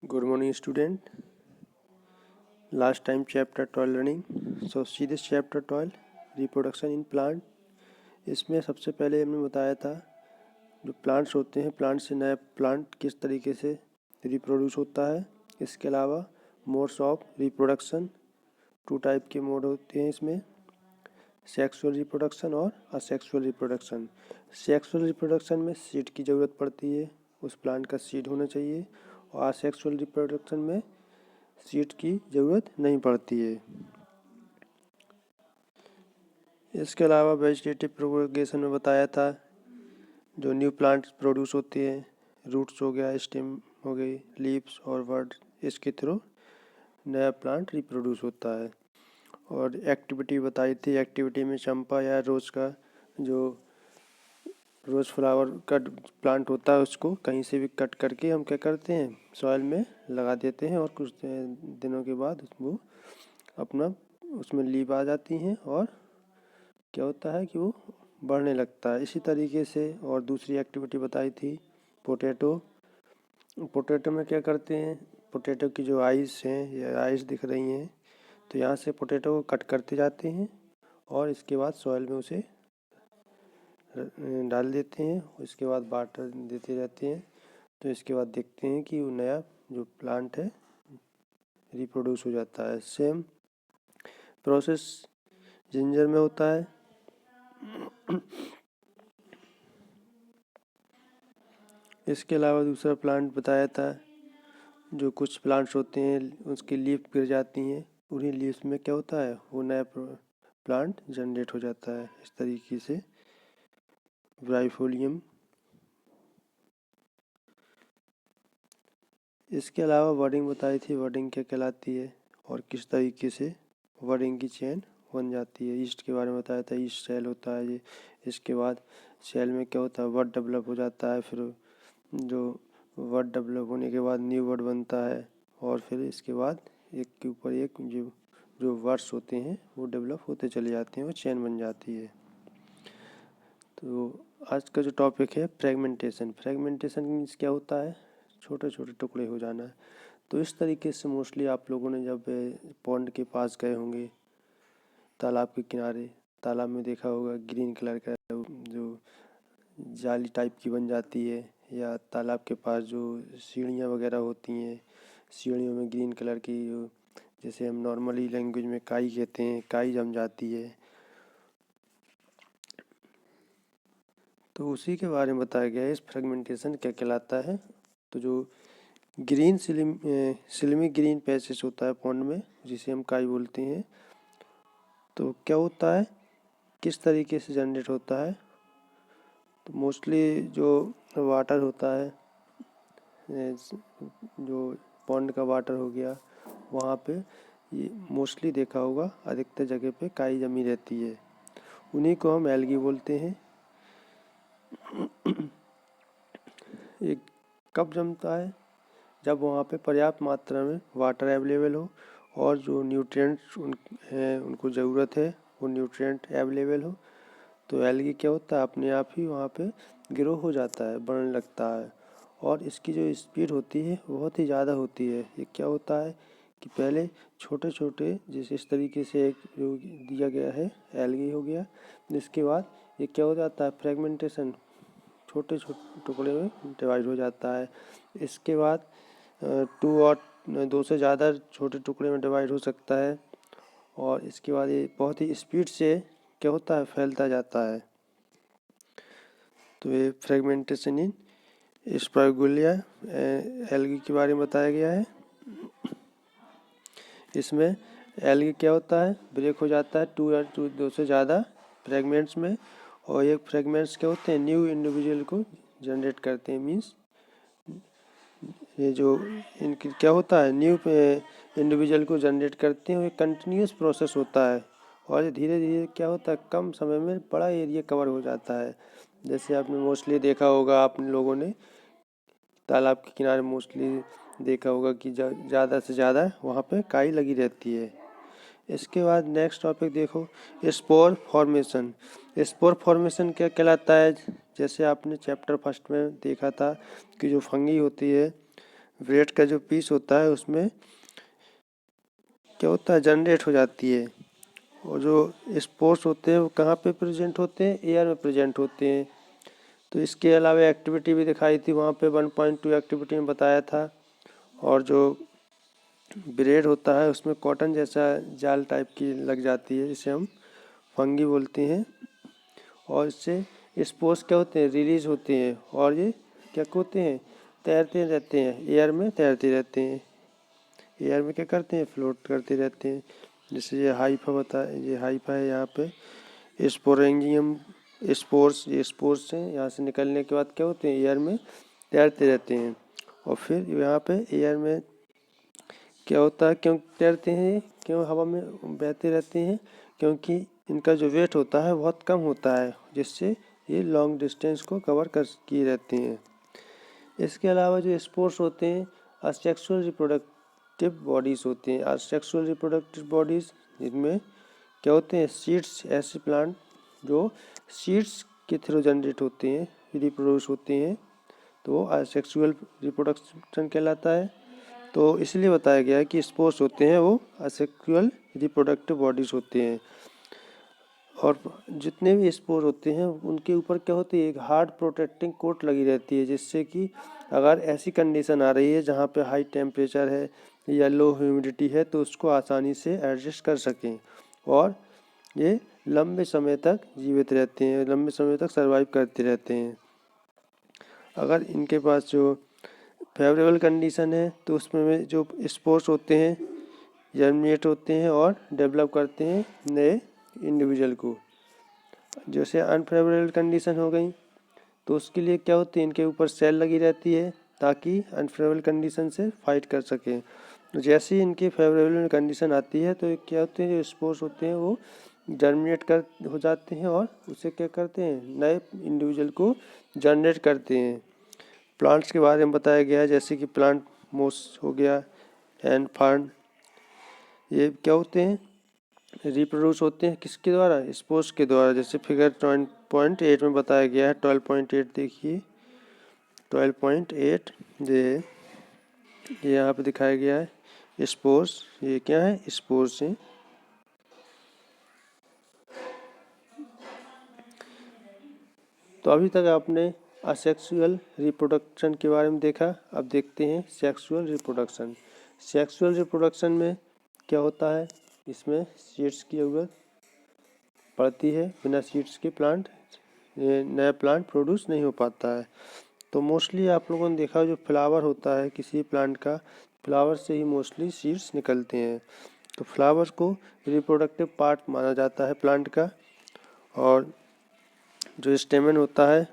Good morning, student. Last time chapter 12 learning. So see this chapter 12, reproduction in plant. इसमें सबसे पहले हमने बताया था जो प्लांट्स होते हैं, प्लांट से नया प्लांट किस तरीके से रिप्रोड्यूस होता है। इसके अलावा मोड्स ऑफ रिप्रोडक्शन, 2 टाइप के मोड होते हैं इसमें, सेक्सुअल रिप्रोडक्शन और असेक्सुअल रिप्रोडक्शन। सेक्सुअल रिप्रोडक्शन में सीड की ज़रूरत पड़ती है, उस प्लांट का सीड होना चाहिए, और असेक्सुअल रिप्रोडक्शन में सीड की ज़रूरत नहीं पड़ती है। इसके अलावा वेजिटेटिव प्रोपगेशन में बताया था जो न्यू प्लांट प्रोड्यूस होते हैं, रूट्स हो गया, स्टेम हो गई, लीव्स और वर्ड, इसके थ्रू नया प्लांट रिप्रोड्यूस होता है। और एक्टिविटी बताई थी, एक्टिविटी में चंपा या रोज़ का जो रोज़ फ्लावर का प्लांट होता है उसको कहीं से भी कट करके हम क्या करते हैं, सॉइल में लगा देते हैं, और कुछ दिनों के बाद वो अपना उसमें लीव आ जाती हैं और क्या होता है कि वो बढ़ने लगता है। इसी तरीके से और दूसरी एक्टिविटी बताई थी पोटैटो। पोटैटो में क्या करते हैं, पोटैटो की जो आइज़ हैं, ये आइज़ दिख रही हैं, तो यहाँ से पोटैटो को कट करते जाते हैं और इसके बाद सॉइल में उसे डाल देते हैं। उसके बाद वाटर देते रहते हैं, तो इसके बाद देखते हैं कि वो नया जो प्लांट है रिप्रोड्यूस हो जाता है। सेम प्रोसेस जिंजर में होता है। इसके अलावा दूसरा प्लांट बताया था, जो कुछ प्लांट्स होते हैं उसकी लीफ गिर जाती हैं, उन्हीं लीव्स में क्या होता है, वो नया प्लांट जनरेट हो जाता है। इस तरीके से ब्राइफोलियम। इसके अलावा वर्डिंग बताई थी, वर्डिंग क्या कहलाती है और किस तरीके से वर्डिंग की चेन बन जाती है। ईस्ट के बारे में बताया था, ईस्ट सेल होता है ये। इसके बाद सेल में क्या होता है, वर्ड डेवलप हो जाता है, फिर जो वर्ड डेवलप होने के बाद न्यू वर्ड बनता है, और फिर इसके बाद एक के ऊपर एक जो वर्ड्स होते हैं वो डेवलप होते चले जाते हैं और चेन बन जाती है। तो आज का जो टॉपिक है फ्रेगमेंटेशन। फ्रेगमेंटेशन मीन्स क्या होता है, छोटे छोटे टुकड़े हो जाना है। तो इस तरीके से मोस्टली आप लोगों ने जब पॉन्ड के पास गए होंगे, तालाब के किनारे, तालाब में देखा होगा ग्रीन कलर का जो जाली टाइप की बन जाती है, या तालाब के पास जो सीढ़ियाँ वगैरह होती हैं, सीढ़ियों में ग्रीन कलर की जैसे हम नॉर्मली लैंग्वेज में काई कहते हैं, काई जम जाती है। तो उसी के बारे में बताया गया है इस फ्रेगमेंटेशन क्या कहलाता है। तो जो ग्रीन सिल्मी ग्रीन पैचेस होता है पॉन्ड में, जिसे हम काई बोलते हैं, तो क्या होता है, किस तरीके से जनरेट होता है। तो मोस्टली जो वाटर होता है, जो पॉन्ड का वाटर हो गया, वहाँ पे ये मोस्टली देखा होगा अधिकतर जगह पे काई जमी रहती है, उन्हीं को हम एल्गी बोलते हैं। ये कब जमता है, जब वहाँ पे पर्याप्त मात्रा में वाटर अवेलेबल हो और जो न्यूट्रिएंट्स हैं उनको ज़रूरत है वो न्यूट्रिएंट अवेलेबल हो, तो एल्गी क्या होता है, अपने आप ही वहाँ पे ग्रो हो जाता है, बढ़ने लगता है। और इसकी जो स्पीड होती है बहुत ही ज़्यादा होती है। ये क्या होता है कि पहले छोटे छोटे, जैसे इस तरीके से एक जो दिया गया है एल्गी हो गया, जिसके बाद ये क्या हो जाता है, फ्रेगमेंटेशन, छोटे छोटे टुकड़े में डिवाइड हो जाता है। इसके बाद 2 से ज़्यादा छोटे टुकड़े में डिवाइड हो सकता है, और इसके बाद ये बहुत ही स्पीड से क्या होता है, फैलता जाता है। तो ये फ्रेगमेंटेशन इन स्पाइगुलिया एल्गी के बारे में बताया गया है। इसमें एल्गी क्या होता है, ब्रेक हो जाता है 2 से ज़्यादा फ्रेगमेंट्स में, और एक फ्रेगमेंट्स क्या होते हैं, न्यू इंडिविजुअल को जनरेट करते हैं। मीन्स ये जो इनकी क्या होता है, न्यू इंडिविजुअल को जनरेट करते हैं, ये कंटिन्यूस प्रोसेस होता है, और ये धीरे धीरे क्या होता है, कम समय में बड़ा एरिया कवर हो जाता है। जैसे आपने मोस्टली देखा होगा, आप लोगों ने तालाब के किनारे मोस्टली देखा होगा कि ज़्यादा से ज़्यादा वहाँ पे काई लगी रहती है। इसके बाद नेक्स्ट टॉपिक देखो, स्पोर फॉर्मेशन। स्पोर फॉर्मेशन क्या कहलाता है, जैसे आपने चैप्टर फर्स्ट में देखा था कि जो फंगी होती है ब्रेड का जो पीस होता है उसमें क्या होता है, जनरेट हो जाती है। और जो स्पोर्स होते हैं वो कहाँ पे प्रेजेंट होते हैं, एयर में प्रेजेंट होते हैं। तो इसके अलावा एक्टिविटी भी दिखाई थी वहाँ पे 1.2 एक्टिविटी में बताया था। और जो ब्रेड होता है उसमें कॉटन जैसा जाल टाइप की लग जाती है, जिसे हम फंगी बोलते हैं। और इससे स्पोर्स क्या होते हैं, रिलीज होते हैं। और ये क्या होते हैं, तैरते रहते हैं, एयर में तैरते रहते हैं। एयर में क्या करते हैं, फ्लोट करते रहते हैं। जैसे ये हाइफा होता है, ये हाइफा है यहाँ पे स्पोरेंजियम स्पोर्स, ये स्पोर्स हैं, यहाँ से निकलने के बाद क्या होते हैं, एयर में तैरते रहते हैं। और फिर यहाँ पे एयर में क्या होता है, क्यों तैरते हैं, क्यों हवा में बहते रहते हैं, क्योंकि इनका जो वेट होता है बहुत कम होता है, जिससे ये लॉन्ग डिस्टेंस को कवर कर किए रहते हैं। इसके अलावा जो स्पोर्स होते हैं असेक्सुअल रिप्रोडक्टिव बॉडीज़ होती हैं। असेक्सुअल रिप्रोडक्टिव बॉडीज़ जिनमें क्या होते हैं, सीड्स, ऐसे प्लांट जो सीड्स के थ्रू जनरेट होते हैं, रिप्रोड्यूस होते हैं, तो वो असेक्सुअल रिप्रोडक्शन कहलाता है। तो इसलिए बताया गया है कि स्पोर्स होते हैं वो असेक्सुअल रिप्रोडक्टिव बॉडीज़ होते हैं। और जितने भी स्पोर होते हैं उनके ऊपर क्या होती है, एक हार्ड प्रोटेक्टिंग कोट लगी रहती है, जिससे कि अगर ऐसी कंडीशन आ रही है जहाँ पे हाई टेम्परेचर है या लो ह्यूमिडिटी है तो उसको आसानी से एडजस्ट कर सकें और ये लंबे समय तक जीवित रहते हैं, लंबे समय तक सर्वाइव करते रहते हैं। अगर इनके पास जो फेवरेबल कंडीशन है तो उसमें जो स्पोर्स होते हैं जर्मिनेट होते हैं और डेवलप करते हैं नए इंडिविजुअल को। जैसे अनफेवरेबल कंडीशन हो गई तो उसके लिए क्या होती है, इनके ऊपर सेल लगी रहती है ताकि अनफेवरेबल कंडीशन से फाइट कर सकें। तो जैसे ही इनकी फेवरेबल कंडीशन आती है तो क्या होते हैं, जो स्पोर्स होते हैं वो जर्मिनेट कर हो जाते हैं और उसे क्या करते हैं, नए इंडिविजुअल को जनरेट करते हैं। प्लांट्स के बारे में बताया गया है, जैसे कि प्लांट मोस हो गया एंड फर्न, ये क्या होते हैं, रिप्रोड्यूस होते हैं किसके द्वारा, स्पोर्स के द्वारा। जैसे फिगर 12.8 में बताया गया है, 12.8 देखिए, 12.8 ये यहाँ पे दिखाया गया है स्पोर्स, ये क्या है, स्पोर्स हैं। तो अभी तक आपने असेक्सुअल रिप्रोडक्शन के बारे में देखा, अब देखते हैं सेक्सुअल रिप्रोडक्शन। सेक्सुअल रिप्रोडक्शन में क्या होता है, इसमें सीड्स की जरूरत पड़ती है, बिना सीड्स के प्लांट नया प्लांट प्रोड्यूस नहीं हो पाता है। तो मोस्टली आप लोगों ने देखा जो फ्लावर होता है किसी प्लांट का, फ्लावर से ही मोस्टली सीड्स निकलते हैं। तो फ्लावर को रिप्रोडक्टिव पार्ट माना जाता है प्लांट का। और जो स्टेमन होता है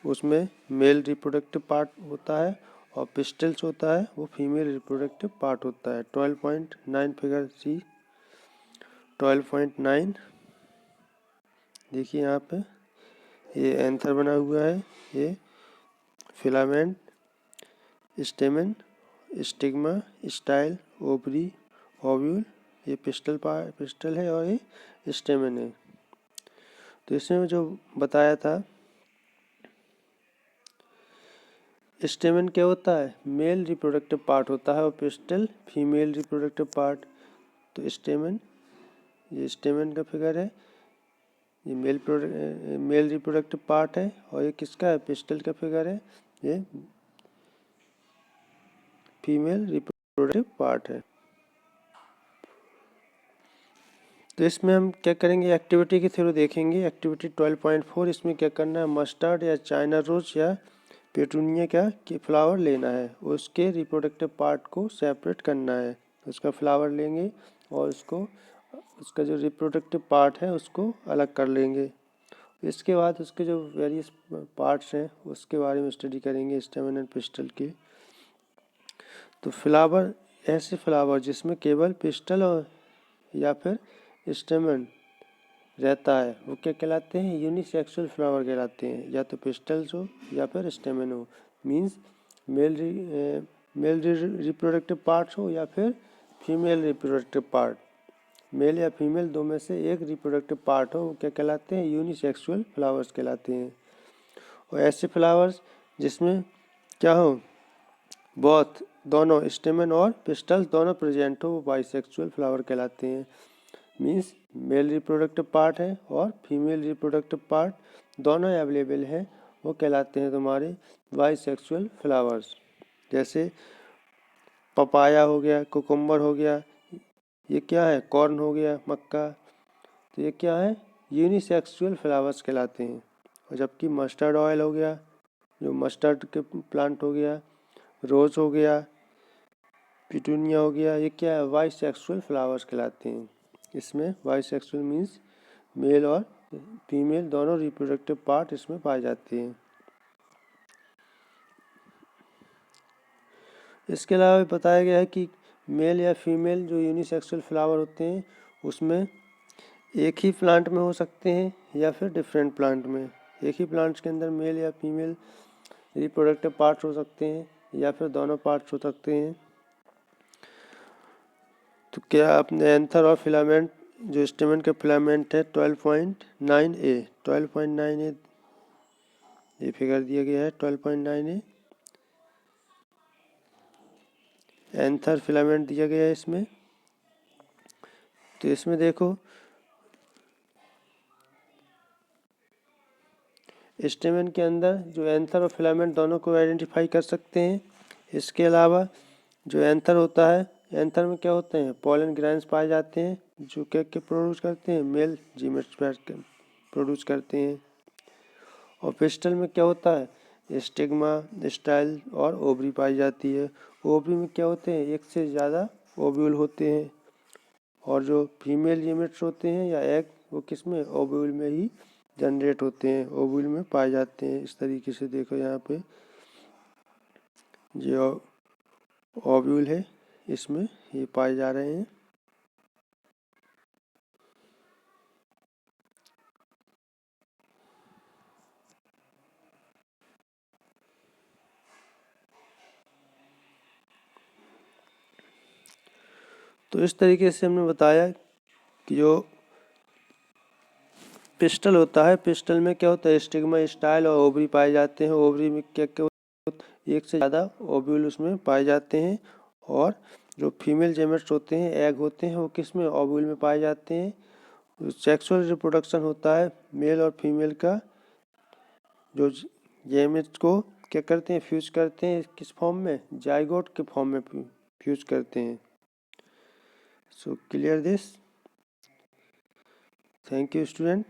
उसमें मेल रिप्रोडक्टिव पार्ट होता है और पिस्टल्स होता है वो फीमेल रिप्रोडक्टिव पार्ट होता है। 12.9 फिगर सी, 12.9 देखिए यहाँ पे ये एंथर बना हुआ है, ये filament, स्टेमन, stigma, style, ovary, ovule, ये पिस्टल है और ये स्टेमन है। तो इसमें जो बताया था स्टेमन क्या होता है, मेल रिप्रोडक्टिव पार्ट होता है और पिस्टल फीमेल रिप्रोडक्टिव पार्ट। तो स्टेमन, ये स्टेमन का फिगर है, ये मेल रिप्रोडक्टिव पार्ट है और ये किसका है, पिस्टल का फिगर है, ये फीमेल रिप्रोडक्टिव पार्ट है। तो इसमें हम क्या करेंगे, एक्टिविटी के थ्रू देखेंगे। एक्टिविटी 12.4, इसमें क्या करना है, मस्टर्ड या चाइना रोज या पेटूनिया का कि फ्लावर लेना है, उसके रिप्रोडक्टिव पार्ट को सेपरेट करना है। उसका फ्लावर लेंगे और उसका जो रिप्रोडक्टिव पार्ट है उसको अलग कर लेंगे। इसके बाद उसके जो वेरियस पार्ट्स हैं उसके बारे में स्टडी करेंगे, स्टेमन एंड पिस्टल के। तो फ्लावर, ऐसे फ्लावर जिसमें केवल पिस्टल और या फिर स्टेमन रहता है वो क्या कहलाते हैं, यूनिसेक्सुअल फ्लावर कहलाते हैं। या तो पिस्टल्स हो या फिर स्टेमन हो, मींस मेल रिप्रोडक्टिव पार्ट्स हो या फिर फीमेल रिप्रोडक्टिव पार्ट, मेल या फीमेल दो में से एक रिप्रोडक्टिव पार्ट हो, वो क्या कहलाते हैं, यूनिसेक्सुअल फ्लावर्स कहलाते हैं। और ऐसे फ्लावर्स जिसमें क्या हो, बहुत दोनों स्टेमन और पिस्टल्स दोनों प्रेजेंट हो वो बाइसेक्सुअल फ्लावर कहलाते हैं। मीन्स मेल रिप्रोडक्टिव पार्ट है और फीमेल रिप्रोडक्टिव पार्ट दोनों अवेलेबल है, वो कहलाते हैं तुम्हारे बाइसेक्सुअल फ्लावर्स। जैसे पपाया हो गया, कुकुम्बर हो गया, ये क्या है, कॉर्न हो गया, मक्का, तो ये क्या है, यूनिसेक्सुअल फ्लावर्स कहलाते हैं। और जबकि मस्टर्ड ऑयल हो गया, जो मस्टर्ड के प्लांट हो गया, रोज हो गया, पिटूनिया हो गया, ये क्या है, बाइसेक्सुअल फ्लावर्स कहलाते हैं। इसमें बाइसेक्सुअल मीन्स मेल और फीमेल दोनों रिप्रोडक्टिव पार्ट इसमें पाए जाते हैं। इसके अलावा बताया गया है कि मेल या फीमेल जो यूनिसेक्सुअल फ्लावर होते हैं उसमें एक ही प्लांट में हो सकते हैं या फिर डिफरेंट प्लांट में। एक ही प्लांट्स के अंदर मेल या फीमेल रिप्रोडक्टिव पार्ट्स हो सकते हैं या फिर दोनों पार्ट्स हो सकते हैं। तो क्या आपने एंथर और फिलामेंट, जो स्टेमन के फिलामेंट है 12.9a, 12.9a ये फिगर दिया गया है 12.9a, एंथर फिलामेंट दिया गया है इसमें। तो इसमें देखो स्टेमन के अंदर जो एंथर और फिलामेंट दोनों को आइडेंटिफाई कर सकते हैं। इसके अलावा जो एंथर होता है, एंथर में क्या होते हैं, पॉलन ग्रैंड्स पाए जाते हैं जो क्या प्रोड्यूस करते हैं, मेल जीमेट्स प्रोड्यूस करते हैं। और पिस्टल में क्या होता है, स्टिग्मा, स्टाइल और ओवरी पाई जाती है। ओवरी में क्या होते हैं, एक से ज़्यादा ओव्यूल होते हैं। और जो फीमेल जीमेट्स होते हैं या एग, वो किस में, ओव्यूल में ही जनरेट होते हैं, ओव्यूल में पाए जाते हैं। इस तरीके से देखो यहाँ पे जो ओव्यूल है इसमें ये पाए जा रहे हैं। तो इस तरीके से हमने बताया कि जो पिस्टल होता है, पिस्टल में क्या होता है, स्टिग्मा, स्टाइल और ओवरी पाए जाते हैं। ओवरी में क्या क्या एक से ज़्यादा ओव्यूल उसमें पाए जाते हैं। और जो फीमेल जेमेट्स होते हैं, एग होते हैं, वो किस में, ओव्यूल में पाए जाते हैं। सेक्सुअल रिप्रोडक्शन होता है मेल और फीमेल का, जो जेमेट्स को क्या करते हैं, फ्यूज करते हैं, किस फॉर्म में, जाइगोट के फॉर्म में फ्यूज करते हैं। So clear this, thank you student.